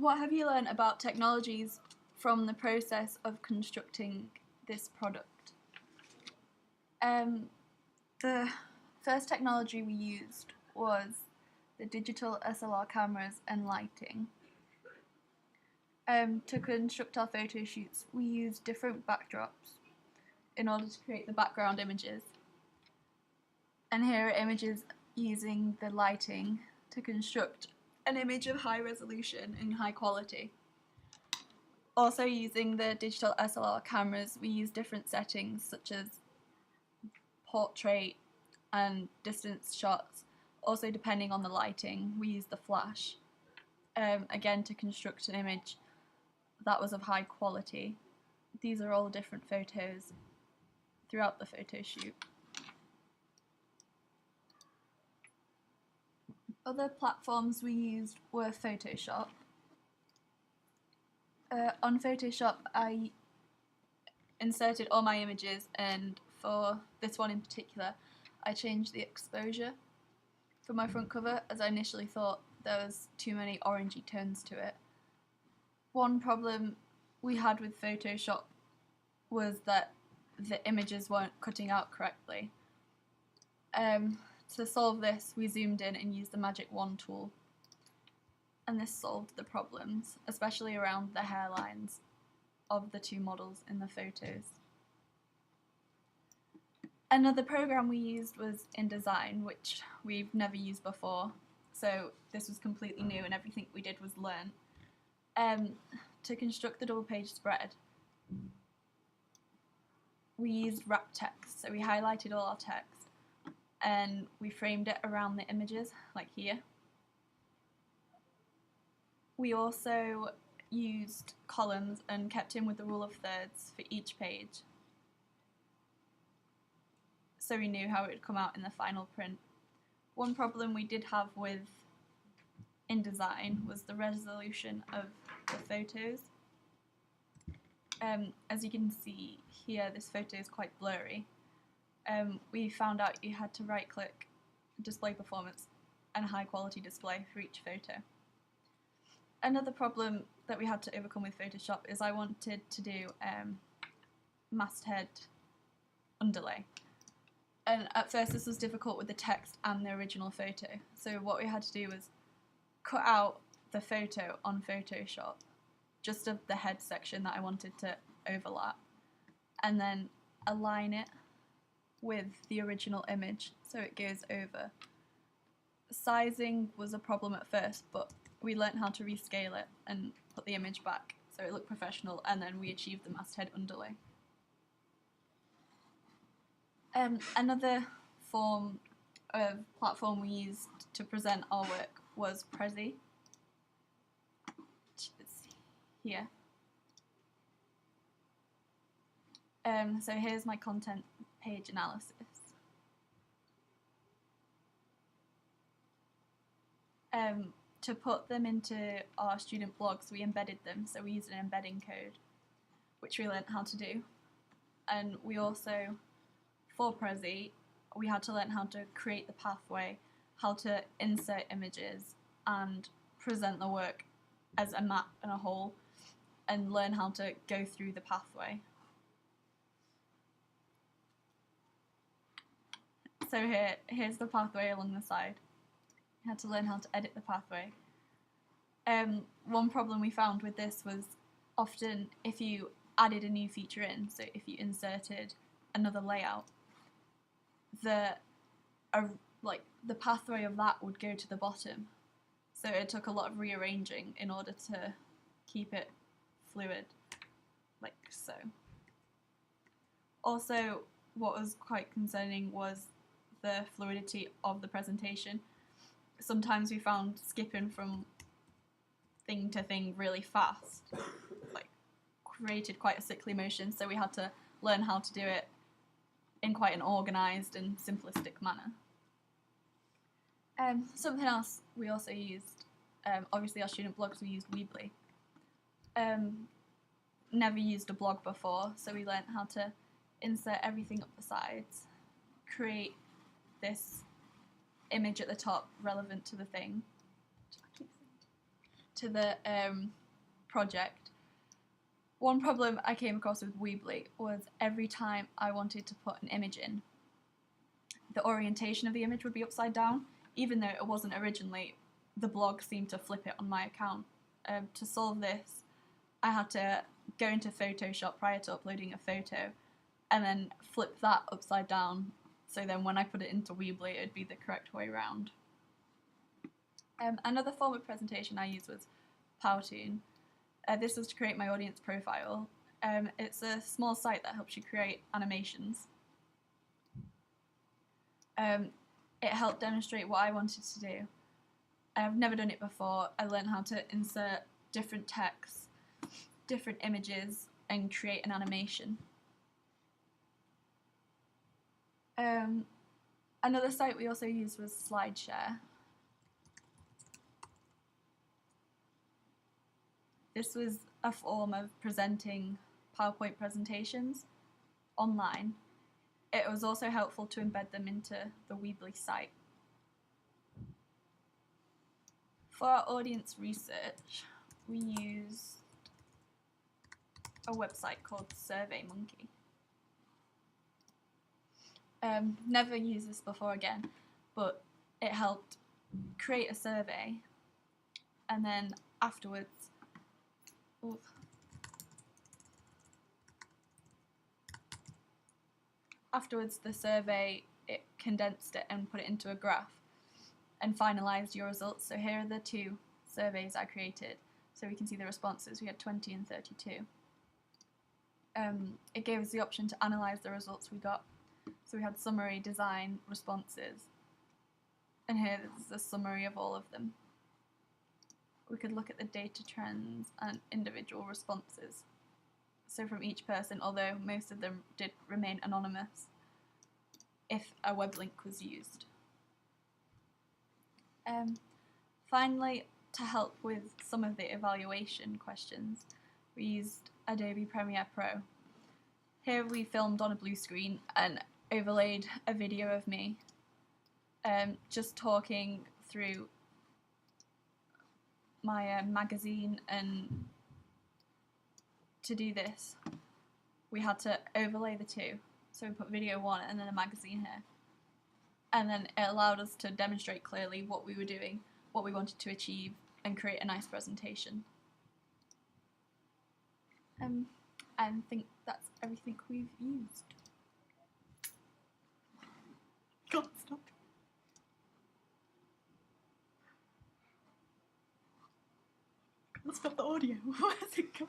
What have you learned about technologies from the process of constructing this product? The first technology we used was the digital SLR cameras and lighting. To construct our photo shoots, we used different backdrops in order to create the background images. And here are images using the lighting to construct an image of high resolution and high quality. Also using the digital SLR cameras, we use different settings such as portrait and distance shots. Also depending on the lighting, we use the flash, again to construct an image that was of high quality. These are all different photos throughout the photo shoot. Other platforms we used were Photoshop. On Photoshop, I inserted all my images, and for this one in particular, I changed the exposure for my front cover, as I initially thought there was too many orangey tones to it. One problem we had with Photoshop was that the images weren't cutting out correctly. To solve this, we zoomed in and used the Magic Wand tool, and this solved the problems, especially around the hairlines of the two models in the photos. Another program we used was InDesign, which we've never used before, so this was completely new and everything we did was learn. To construct the double page spread, we used wrap text, so we highlighted all our text and we framed it around the images, like here. We also used columns and kept in with the rule of thirds for each page, so we knew how it would come out in the final print. One problem we did have with InDesign was the resolution of the photos. As you can see here, this photo is quite blurry. We found out you had to right-click Display Performance and High Quality Display for each photo. Another problem that we had to overcome with Photoshop is I wanted to do masthead underlay. And at first this was difficult with the text and the original photo. So what we had to do was cut out the photo on Photoshop, just of the head section that I wanted to overlap, and then align it with the original image so it goes over. Sizing was a problem at first, but we learnt how to rescale it and put the image back so it looked professional, and then we achieved the masthead underlay. Another form of platform we used to present our work was Prezi, which is here. So here's my content page analysis. To put them into our student blogs, we embedded them, so we used an embedding code, which we learnt how to do. And we also, for Prezi, we had to learn how to create the pathway, how to insert images and present the work as a map and a whole, and learn how to go through the pathway. So here's the pathway along the side. You had to learn how to edit the pathway. One problem we found with this was often if you added a new feature in, so if you inserted another layout, the pathway of that would go to the bottom. So it took a lot of rearranging in order to keep it fluid, like so. Also, what was quite concerning was the fluidity of the presentation. Sometimes we found skipping from thing to thing really fast, created quite a sickly motion, so we had to learn how to do it in quite an organised and simplistic manner. Something else we also used, obviously our student blogs, we used Weebly. Never used a blog before, so we learnt how to insert everything up the sides, create this image at the top relevant to the thing, to the project, one problem I came across with Weebly was every time I wanted to put an image in, the orientation of the image would be upside down, even though it wasn't originally. The blog seemed to flip it on my account. To solve this, I had to go into Photoshop prior to uploading a photo and then flip that upside down, so then when I put it into Weebly it would be the correct way around. Another form of presentation I used was Powtoon. This was to create my audience profile. It's a small site that helps you create animations. It helped demonstrate what I wanted to do. I've never done it before. I learned how to insert different texts, different images, and create an animation. Another site we also used was SlideShare. This was a form of presenting PowerPoint presentations online. It was also helpful to embed them into the Weebly site. For our audience research, we used a website called SurveyMonkey. Never used this before again, but it helped create a survey, and then afterwards, the survey, it condensed it and put it into a graph and finalised your results. So here are the two surveys I created, so we can see the responses. We had 20 and 32. It gave us the option to analyse the results we got. So we had summary, design, responses, and here is a summary of all of them. We could look at the data trends and individual responses. So from each person, although most of them did remain anonymous, if a web link was used. Finally, to help with some of the evaluation questions, we used Adobe Premiere Pro. Here we filmed on a blue screen and overlaid a video of me just talking through my magazine, and to do this we had to overlay the two. So we put video one and then a magazine here. And then it allowed us to demonstrate clearly what we were doing, what we wanted to achieve, and create a nice presentation. I think that's everything we've used. Can't stop. Can't stop the audio. Where's it gone?